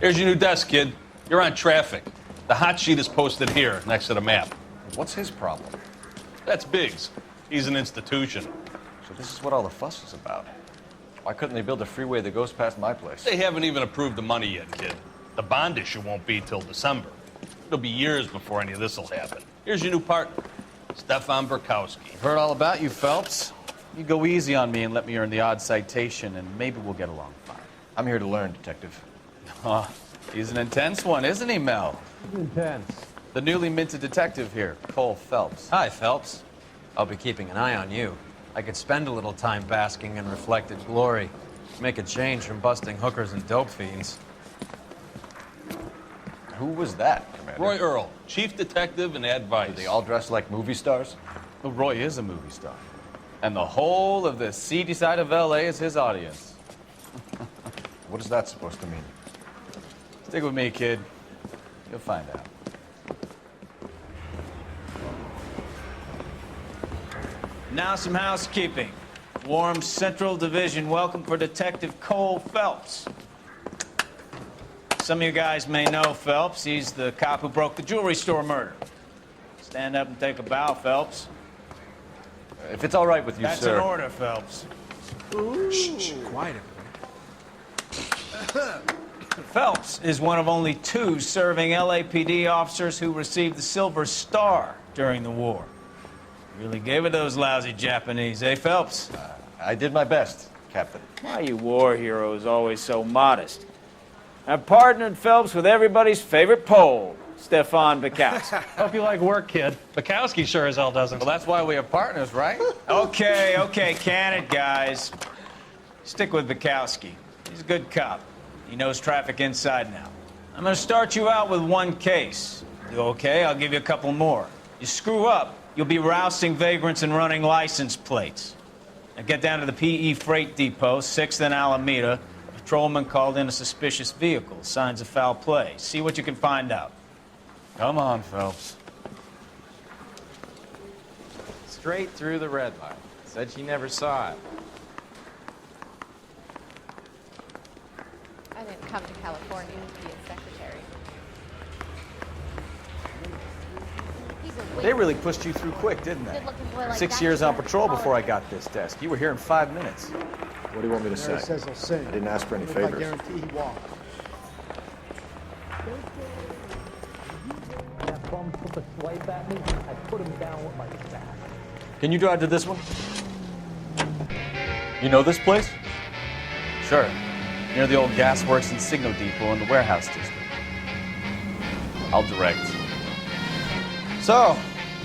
Here's your new desk, kid. You're on Traffic. The hot sheet is posted here, next to the map. What's his problem? That's Biggs. He's an institution. So this is what all the fuss is about. Why couldn't they build a freeway that goes past my place? They haven't even approved the money yet, kid. The bond issue won't be till December. It'll be years before any of this will happen. Here's your new partner, Stefan Burkowski. I've heard all about you, Phelps. You go easy on me and let me earn the odd citation, and maybe we'll get along fine. I'm here to learn, Detective. Oh, he's an intense one, isn't he, Mel? Intense. The newly minted detective here, Cole Phelps. Hi, Phelps. I'll be keeping an eye on you. I could spend a little time basking in reflected glory. Make a change from busting hookers and dope fiends. Who was that, Commander? Roy Earl, chief detective and advice. Are they all dressed like movie stars? Well, Roy is a movie star. And the whole of the seedy side of L.A. is his audience. What is that supposed to mean? Stick with me, kid. You'll find out. Now some housekeeping. Warm Central Division welcome for Detective Cole Phelps. Some of you guys may know Phelps. He's the cop who broke the jewelry store murder. Stand up and take a bow, Phelps. If it's all right with you, That's sir. an order, Phelps. Shh, quiet, Phelps is one of only 2 serving LAPD officers who received the Silver Star during the war. Really gave it those lousy Japanese, eh, Phelps? I did my best, Captain. Why are you war heroes always so modest? I've partnered Phelps with everybody's favorite Pole, Stefan Bukowski. Hope you like work, kid. Bukowski sure as hell doesn't. Well, that's why we have partners, right? Okay, can it, guys. Stick with Bukowski. He's a good cop. He knows traffic inside now. I'm gonna start you out with 1 case. You okay? I'll give you a couple more. You screw up, you'll be rousting vagrants and running license plates. Now get down to the PE Freight Depot, 6th and Alameda. A patrolman called in a suspicious vehicle. Signs of foul play. See what you can find out. Come on, Phelps. Straight through the red light. Said she never saw it. I didn't come to California to be a secretary. They really pushed you through quick, didn't they? Good-looking boy like 6 that, years you on gotta patrol follow before I him. got this desk. You were here in 5 minutes. What do you want me to say? Mary says he'll sing. I didn't ask for any What if I favors. guarantee he won't? That bum took a swipe at me. I put him down with my staff. Can you drive to this one? You know this place? Sure. Near the old gas works and signal depot in the warehouse district. I'll direct. So,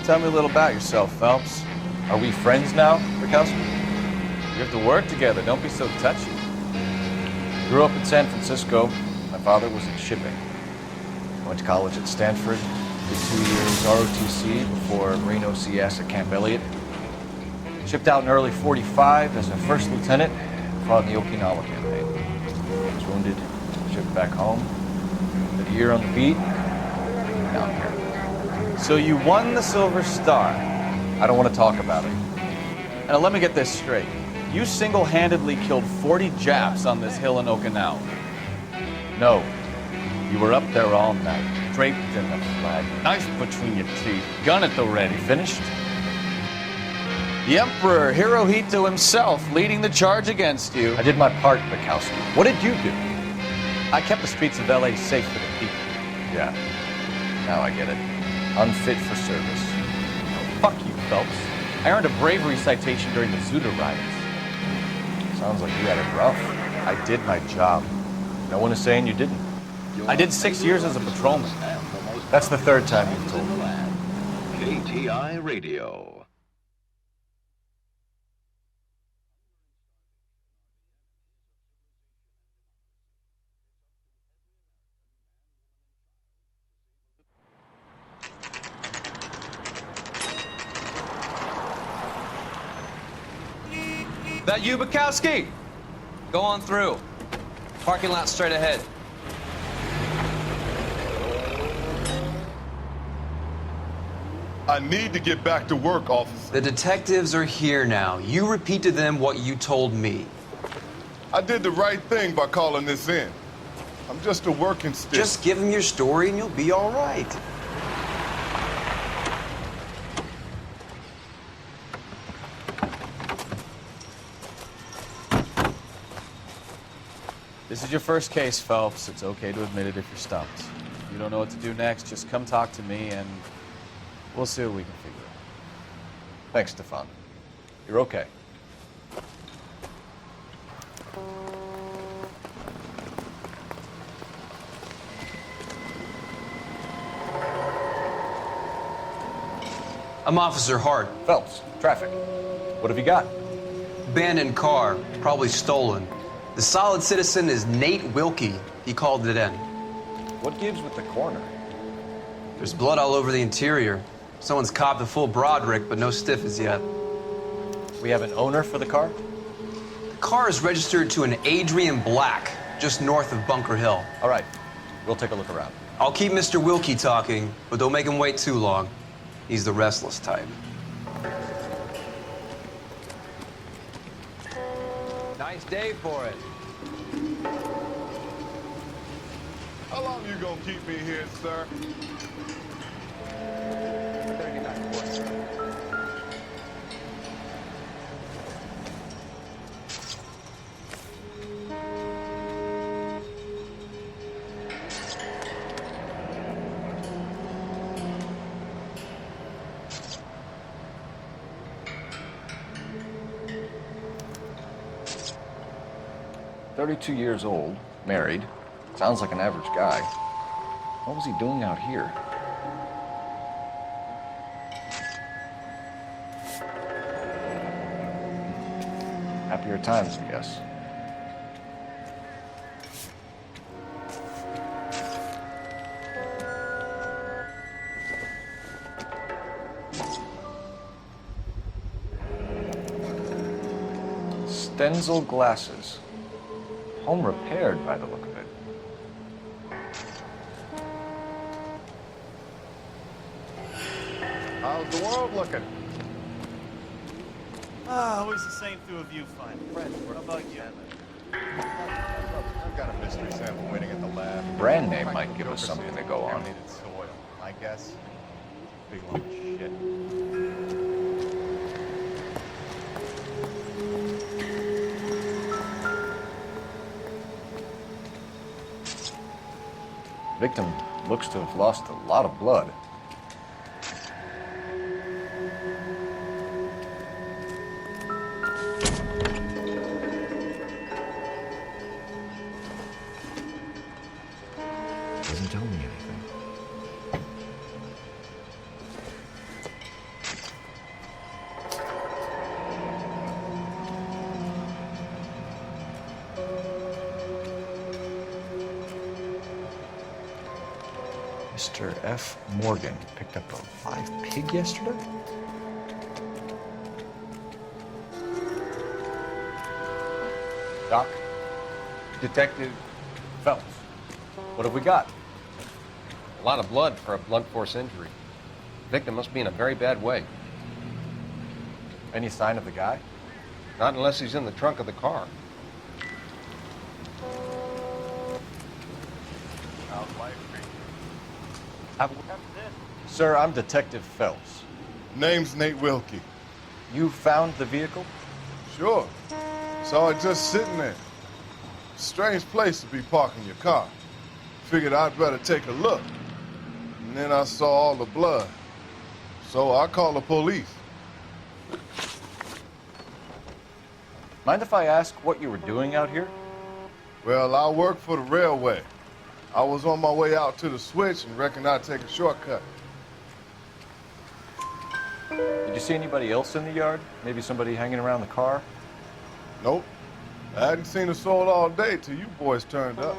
tell me a little about yourself, Phelps. Are we friends now, Burkowski? We have to work together. Don't be so touchy. Grew up in San Francisco. My father was in shipping. Went to college at Stanford. Did 2 years ROTC before Reno CS at Camp Elliott. Shipped out in early '45 as a first lieutenant. Fought in the Okinawa campaign. Was wounded. Shipped back home. Did a year on the beat. Now I'm here. So you won the Silver Star. I don't want to talk about it. Now let me get this straight. You single-handedly killed 40 Japs on this hill in Okinawa. No. You were up there all night, draped in the flag, knife between your teeth, gun at the ready. Finished? The Emperor Hirohito himself leading the charge against you. I did my part, Bukowski. What did you do? I kept the streets of L.A. safe for the people. Yeah. Now I get it. Unfit for service. Fuck you, Phelps. I earned a bravery citation during the Zuda riots. Sounds like you had it rough. I did my job. No one is saying you didn't. I did 6 years as a patrolman. That's the 3rd time you've told me. KTI Radio. That you, Bukowski? Go on through. Parking lot straight ahead. I need to get back to work, officer. The detectives are here now. You repeat to them what you told me. I did the right thing by calling this in. I'm just a working stick. Just give him your story and you'll be all right. This is your first case, Phelps. It's okay to admit it if you're stumped. If you don't know what to do next, just come talk to me and we'll see what we can figure out. Thanks, Stefan. You're okay. I'm Officer Hart. Phelps, traffic. What have you got? Abandoned car, probably stolen. The solid citizen is Nate Wilkie. He called it in. What gives with the coroner? There's blood all over the interior. Someone's copped a full Broderick, but no stiff as yet. We have an owner for the car? The car is registered to an Adrian Black, just north of Bunker Hill. All right, we'll take a look around. I'll keep Mr. Wilkie talking, but don't make him wait too long. He's the restless type. Nice day for it. How long you gonna keep me here, sir? "32 years old, married. Sounds like an average guy. What was he doing out here?" Happier times, I guess. Stenzel glasses. Home repaired by the look of it. How's the world looking? Always the same through a viewfinder. How about you? I've got a mystery sample waiting at the lab. Brand name might give us something to go on. Contaminated soil. My guess, big lump of shit. Victim looks to have lost a lot of blood. Doesn't tell me anything. Mr. F. Morgan picked up a live pig yesterday? Doc? Detective Phelps. What have we got? A lot of blood for a blunt force injury. Victim must be in a very bad way. Any sign of the guy? Not unless he's in the trunk of the car. Sir, I'm Detective Phelps. Name's Nate Wilkie. You found the vehicle? Sure. Saw it just sitting there. Strange place to be parking your car. Figured I'd better take a look. And then I saw all the blood. So I called the police. Mind if I ask what you were doing out here? Well, I work for the railway. I was on my way out to the switch and reckoned I'd take a shortcut. Did you see anybody else in the yard? Maybe somebody hanging around the car? Nope. I hadn't seen a soul all day till you boys turned up.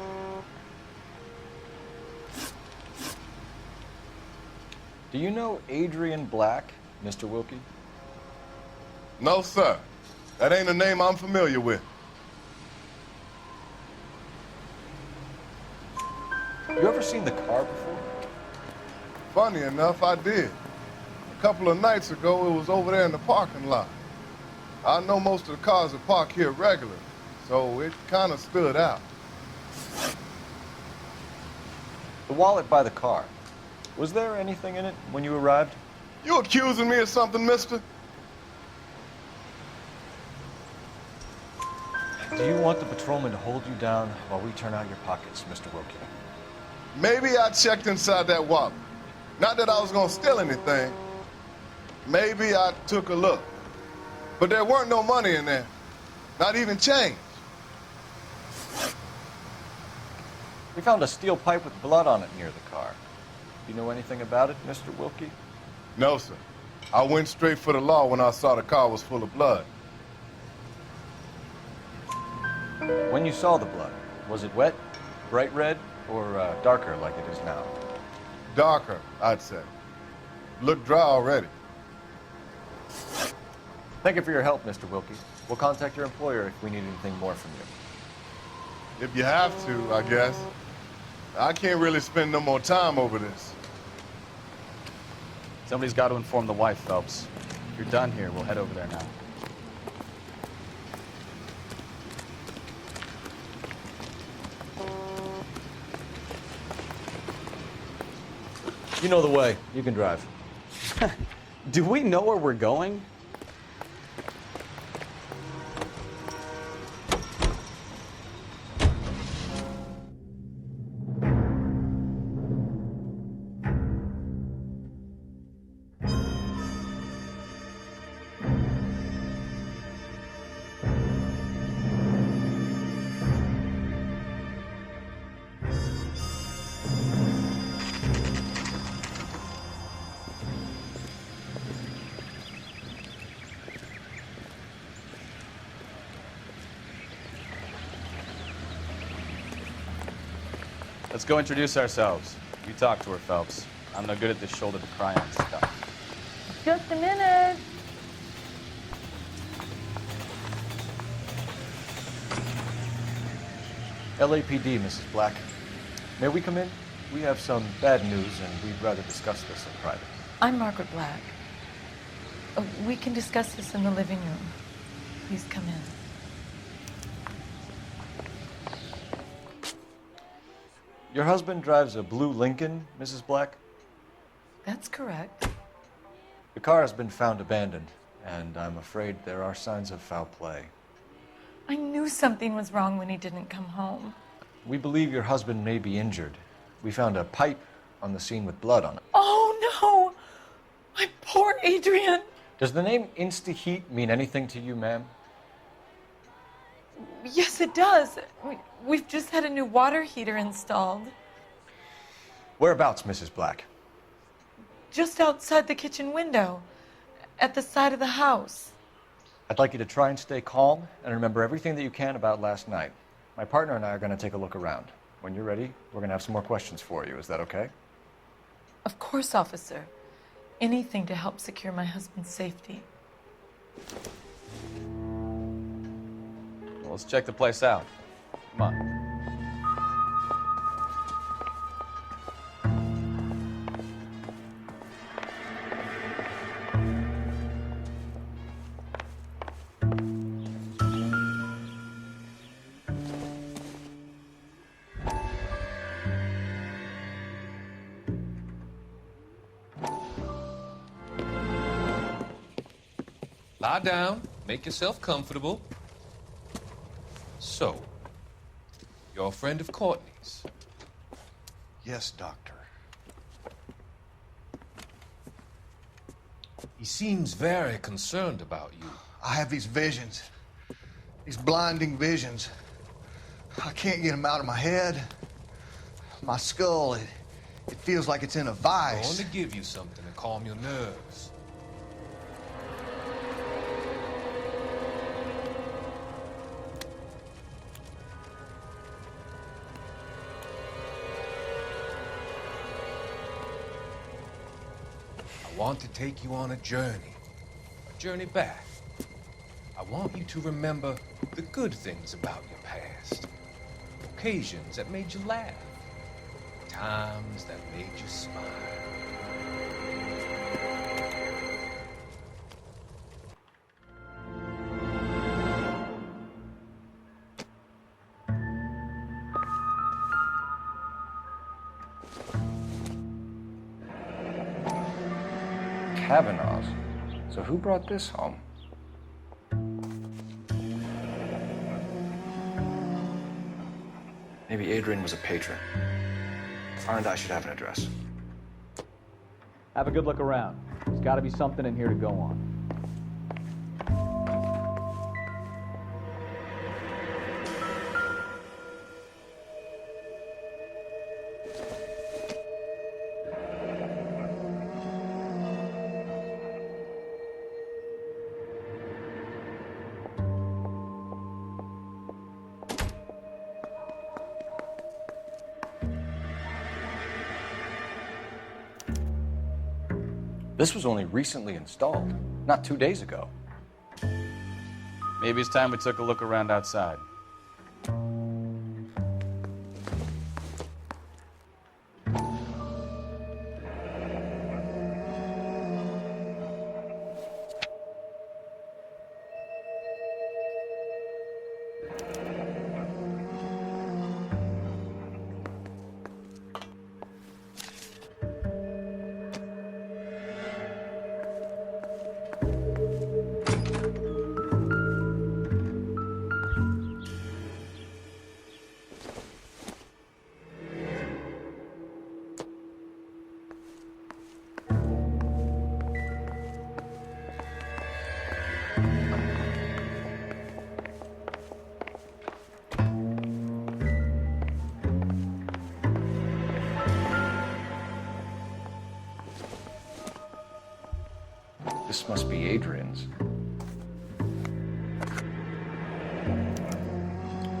Do you know Adrian Black, Mr. Wilkie? No, sir. That ain't a name I'm familiar with. You ever seen the car before? Funny enough, I did. A couple of nights ago, it was over there in the parking lot. I know most of the cars are parked here regularly, so it kind of stood out. The wallet by the car. Was there anything in it when you arrived? You accusing me of something, mister? Do you want the patrolman to hold you down while we turn out your pockets, Mr. Wilkie? Maybe I checked inside that wallet. Not that I was gonna steal anything. Maybe I took a look. But there weren't no money in there. Not even change. We found a steel pipe with blood on it near the car. Do you know anything about it, Mr. Wilkie? No, sir. I went straight for the law when I saw the car was full of blood. When you saw the blood, was it wet, bright red, or darker like it is now? Darker, I'd say. Looked dry already. Thank you for your help, Mr. Wilkie. We'll contact your employer if we need anything more from you. If you have to, I guess. I can't really spend no more time over this. Somebody's got to inform the wife, Phelps. If you're done here, we'll head over there now. You know the way. You can drive. Do we know where we're going? Let's go introduce ourselves. You talk to her, Phelps. I'm no good at this shoulder-to-cry on stuff. Just a minute. LAPD, Mrs. Black. May we come in? We have some bad news, and we'd rather discuss this in private. I'm Margaret Black. We can discuss this in the living room. Please come in. Your husband drives a blue Lincoln, Mrs. Black? That's correct. The car has been found abandoned, and I'm afraid there are signs of foul play. I knew something was wrong when he didn't come home. We believe your husband may be injured. We found a pipe on the scene with blood on it. Oh, no! My poor Adrian! Does the name Insta-Heat mean anything to you, ma'am? Yes, it does. We've just had a new water heater installed. Whereabouts, Mrs. Black? Just outside the kitchen window, at the side of the house. I'd like you to try and stay calm and remember everything that you can about last night. My partner and I are going to take a look around. When you're ready, we're going to have some more questions for you. Is that okay? Of course, officer. Anything to help secure my husband's safety. Well, let's check the place out. Come on. Lie down, make yourself comfortable. So, you're a friend of Courtney's? Yes, Doctor. He seems very concerned about you. I have these visions, these blinding visions. I can't get them out of my head. My skull, it feels like it's in a I vice. want to give you something to calm your nerves. I want to take you on a journey back. I want you to remember the good things about your past, occasions that made you laugh, times that made you smile. Kavanaugh's. So who brought this home? Maybe Adrian was a patron. R&I should have an address. Have a good look around. There's got to be something in here to go on. This was only recently installed, not 2 days ago. Maybe it's time we took a look around outside. This must be Adrian's.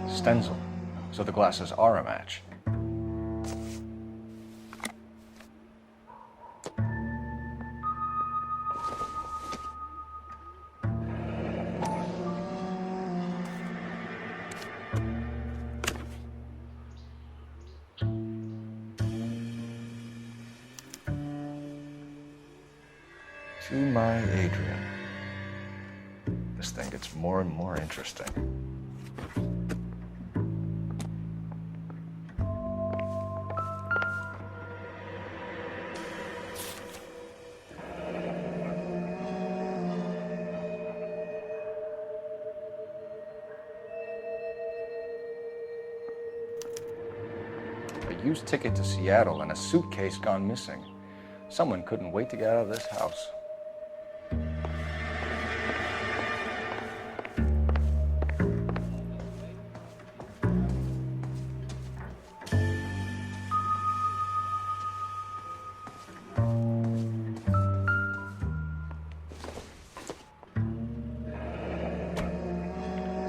Stencil, so the glasses are a match. To my Adrian. This thing gets more and more interesting. A used ticket to Seattle and a suitcase gone missing. Someone couldn't wait to get out of this house.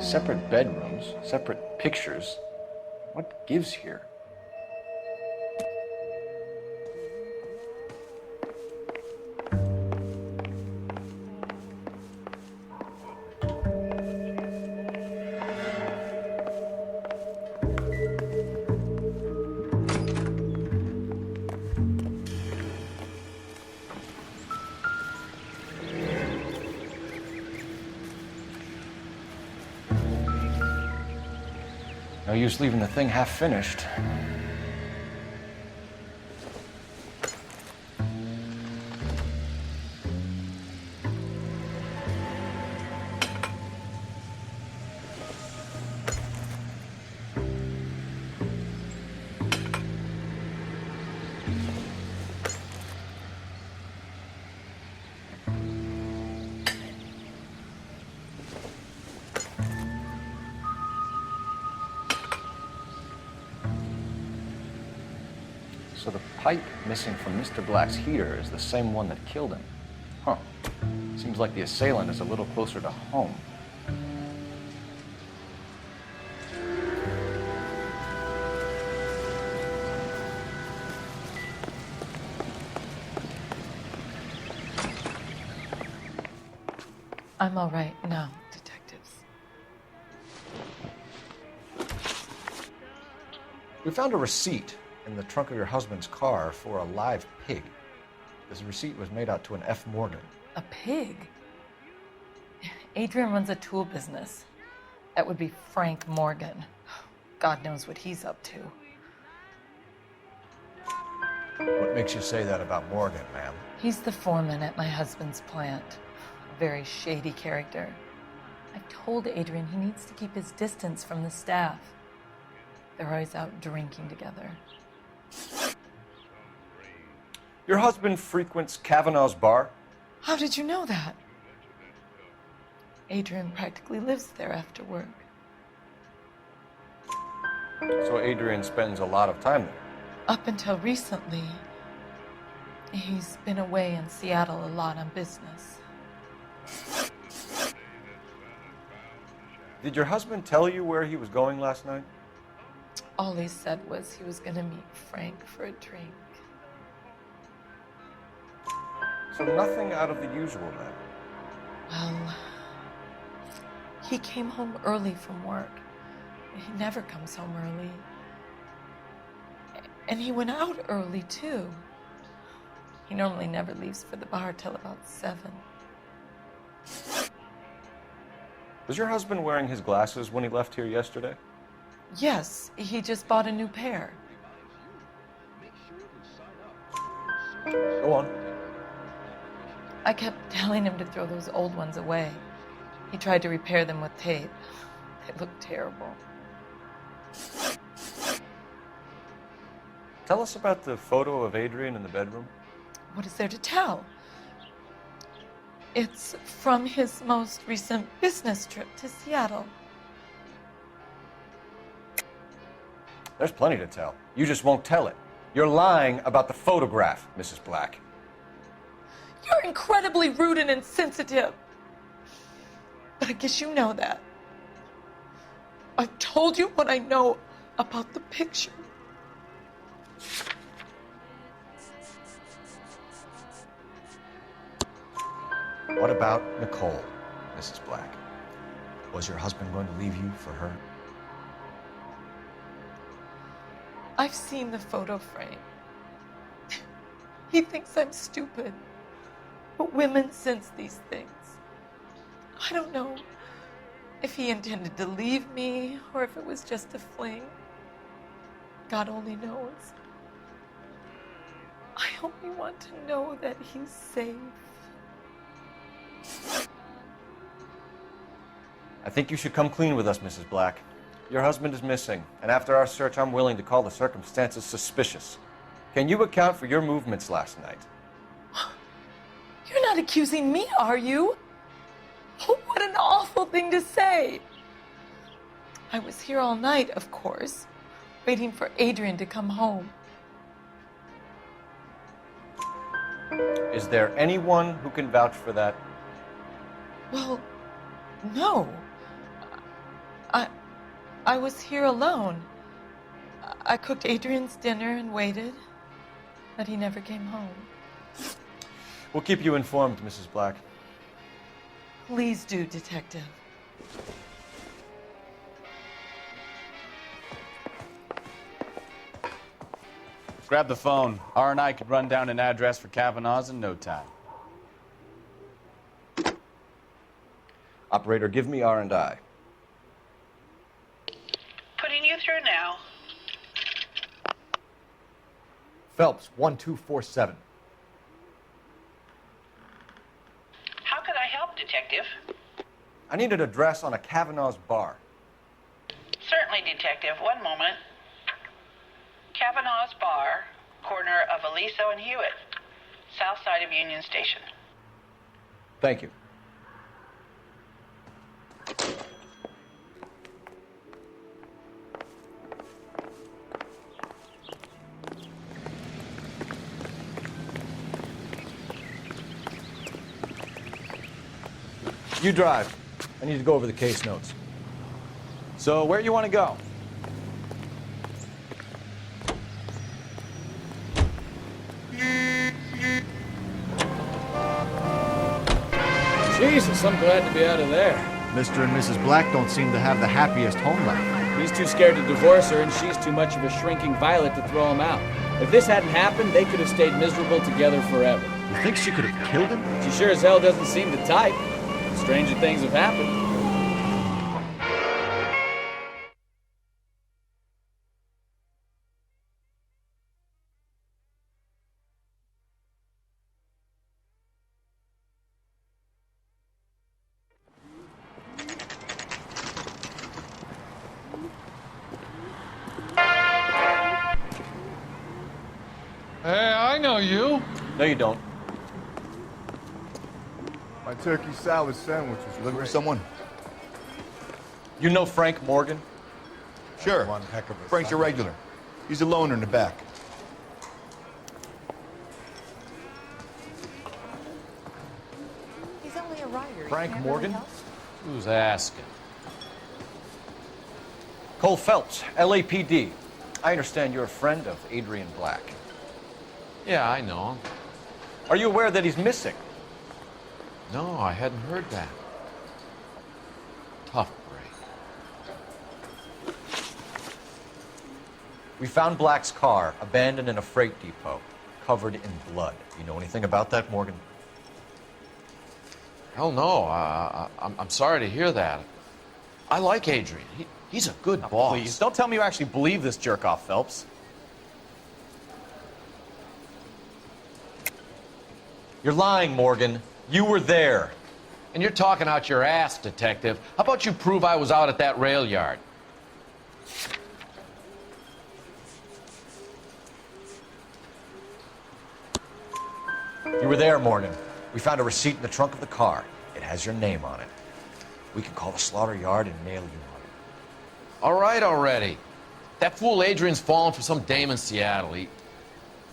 Separate bedrooms, separate pictures. What gives here? No use leaving the thing half finished. So the pipe missing from Mr. Black's heater is the same one that killed him. Huh. Seems like the assailant is a little closer to home. I'm all right now, detectives. We found a receipt in the trunk of your husband's car for a live pig. This receipt was made out to an F. Morgan. A pig? Adrian runs a tool business. That would be Frank Morgan. God knows what he's up to. What makes you say that about Morgan, ma'am? He's the foreman at my husband's plant. A very shady character. I've told Adrian he needs to keep his distance from the staff. They're always out drinking together. Your husband frequents Kavanaugh's bar? How did you know that? Adrian practically lives there after work. So Adrian spends a lot of time there? Up until recently, he's been away in Seattle a lot on business. Did your husband tell you where he was going last night? All he said was he was going to meet Frank for a drink. So nothing out of the usual then? Well, he came home early from work. He never comes home early. And he went out early, too. He normally never leaves for the bar till about 7. Was your husband wearing his glasses when he left here yesterday? Yes, he just bought a new pair. Go on. I kept telling him to throw those old ones away. He tried to repair them with tape. They looked terrible. Tell us about the photo of Adrian in the bedroom. What is there to tell? It's from his most recent business trip to Seattle. There's plenty to tell. You just won't tell it. You're lying about the photograph, Mrs. Black. You're incredibly rude and insensitive. But I guess you know that. I've told you what I know about the picture. What about Nicole, Mrs. Black? Was your husband going to leave you for her? I've seen the photo frame. He thinks I'm stupid. But women sense these things. I don't know if he intended to leave me or if it was just a fling. God only knows. I only want to know that he's safe. I think you should come clean with us, Mrs. Black. Your husband is missing, and after our search, I'm willing to call the circumstances suspicious. Can you account for your movements last night? You're not accusing me, are you? Oh, what an awful thing to say. I was here all night, of course, waiting for Adrian to come home. Is there anyone who can vouch for that? Well, no. I was here alone. I cooked Adrian's dinner and waited, but he never came home. We'll keep you informed, Mrs. Black. Please do, Detective. Grab the phone. R&I could run down an address for Kavanaugh's in no time. Operator, give me R&I. Putting you through now. Phelps, 1247. How could I help, Detective? I need an address on a Kavanaugh's bar. Certainly, Detective. One moment. Kavanaugh's Bar, corner of Aliso and Hewitt, south side of Union Station. Thank you. You drive. I need to go over the case notes. So, where you want to go? Jesus, I'm glad to be out of there. Mr. and Mrs. Black don't seem to have the happiest home life. He's too scared to divorce her, and she's too much of a shrinking violet to throw him out. If this hadn't happened, they could have stayed miserable together forever. You think she could have killed him? She sure as hell doesn't seem the type. Stranger things have happened. No, you don't. My turkey salad sandwich is Looking for great. someone? You know Frank Morgan? Sure. One heck of a Frank's a regular. He's a loner in the back. He's only a writer. Frank Morgan? Who's asking? Cole Phelps, LAPD. I understand you're a friend of Adrian Black. Yeah, I know him. Are you aware that he's missing? No, I hadn't heard that. Tough break. We found Black's car abandoned in a freight depot, covered in blood. You know anything about that, Morgan? Hell no. I'm sorry to hear that. I like Adrian. He's a good boss. Please, don't tell me you actually believe this jerk-off, Phelps. You're lying, Morgan. You were there. And you're talking out your ass, detective. How about you prove I was out at that rail yard? You were there, Morgan. We found a receipt in the trunk of the car. It has your name on it. We can call the slaughter yard and nail you on it. All right already. That fool Adrian's fallen for some dame in Seattle. He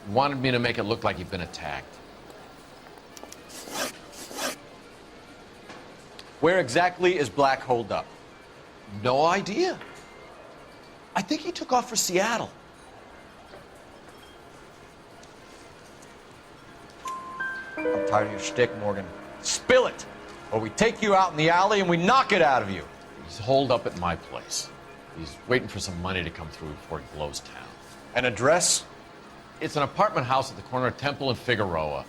wanted me to make it look like he'd been attacked. Where exactly is Black holed up? No idea. I think he took off for Seattle. I'm tired of your shtick, Morgan. Spill it, or we take you out in the alley and we knock it out of you. He's holed up at my place. He's waiting for some money to come through before he blows town. An address? It's an apartment house at the corner of Temple and Figueroa.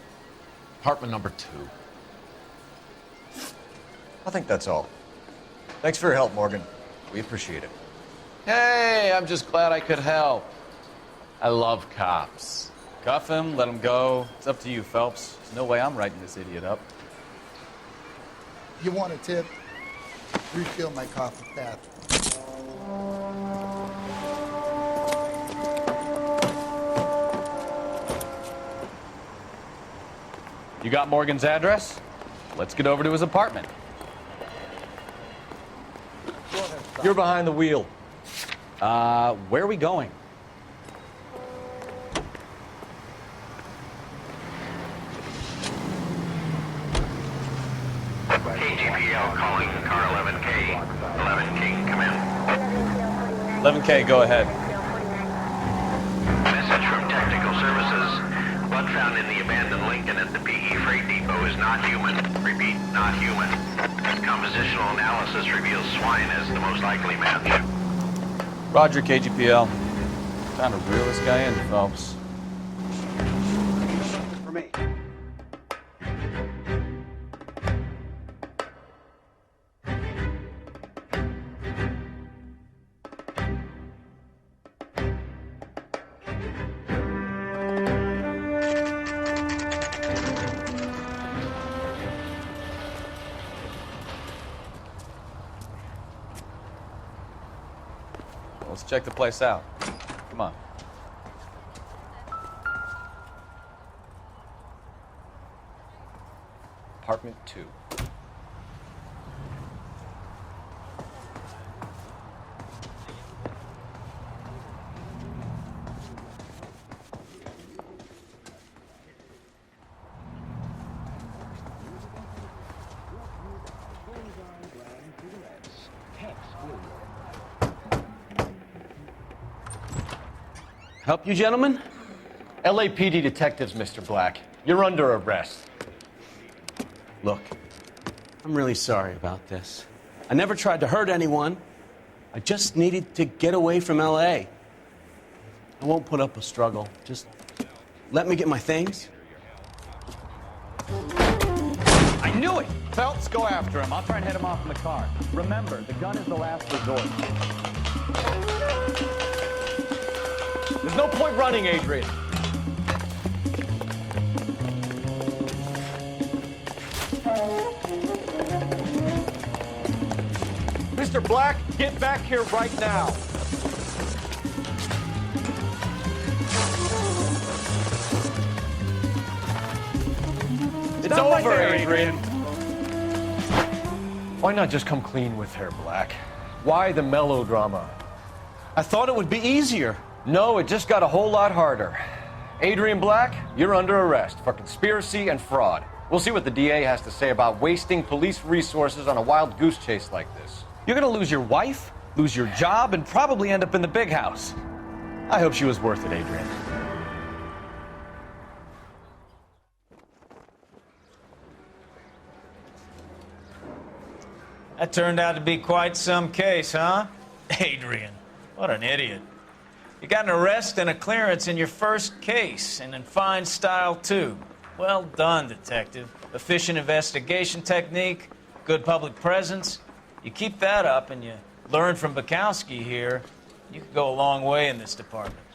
Apartment number 2. I think that's all. Thanks for your help, Morgan. We appreciate it. Hey, I'm just glad I could help. I love cops. Cuff him, let him go. It's up to you, Phelps. There's no way I'm writing this idiot up. You want a tip? Refill my coffee bath. You got Morgan's address? Let's get over to his apartment. You're behind the wheel. Where are we going? KGPL calling car 11K. 11K, come in. 11K, go ahead. Message from Technical Services. Blood found in the abandoned Lincoln at the PE Freight Depot is not human. Repeat, not human. Compositional analysis reveals swine as the most likely match. Roger, KGPL. Time to reel this guy in, Phelps. For me. Let's check the place out. Come on. Apartment 2. Help you, gentlemen? LAPD detectives, Mr. Black. You're under arrest. Look, I'm really sorry about this. I never tried to hurt anyone. I just needed to get away from LA. I won't put up a struggle. Just let me get my things. I knew it! Phelps, go after him. I'll try and head him off in the car. Remember, the gun is the last resort. There's no point running, Adrian. Mr. Black, get back here right now. It's over, Adrian. Why not just come clean with her, Black? Why the melodrama? I thought it would be easier. No, it just got a whole lot harder. Adrian Black, you're under arrest for conspiracy and fraud. We'll see what the DA has to say about wasting police resources on a wild goose chase like this. You're gonna lose your wife, lose your job, and probably end up in the big house. I hope she was worth it, Adrian. That turned out to be quite some case, huh? Adrian, what an idiot. You got an arrest and a clearance in your first case, and in fine style, too. Well done, detective. Efficient investigation technique, good public presence. You keep that up and you learn from Bukowski here, you could go a long way in this department.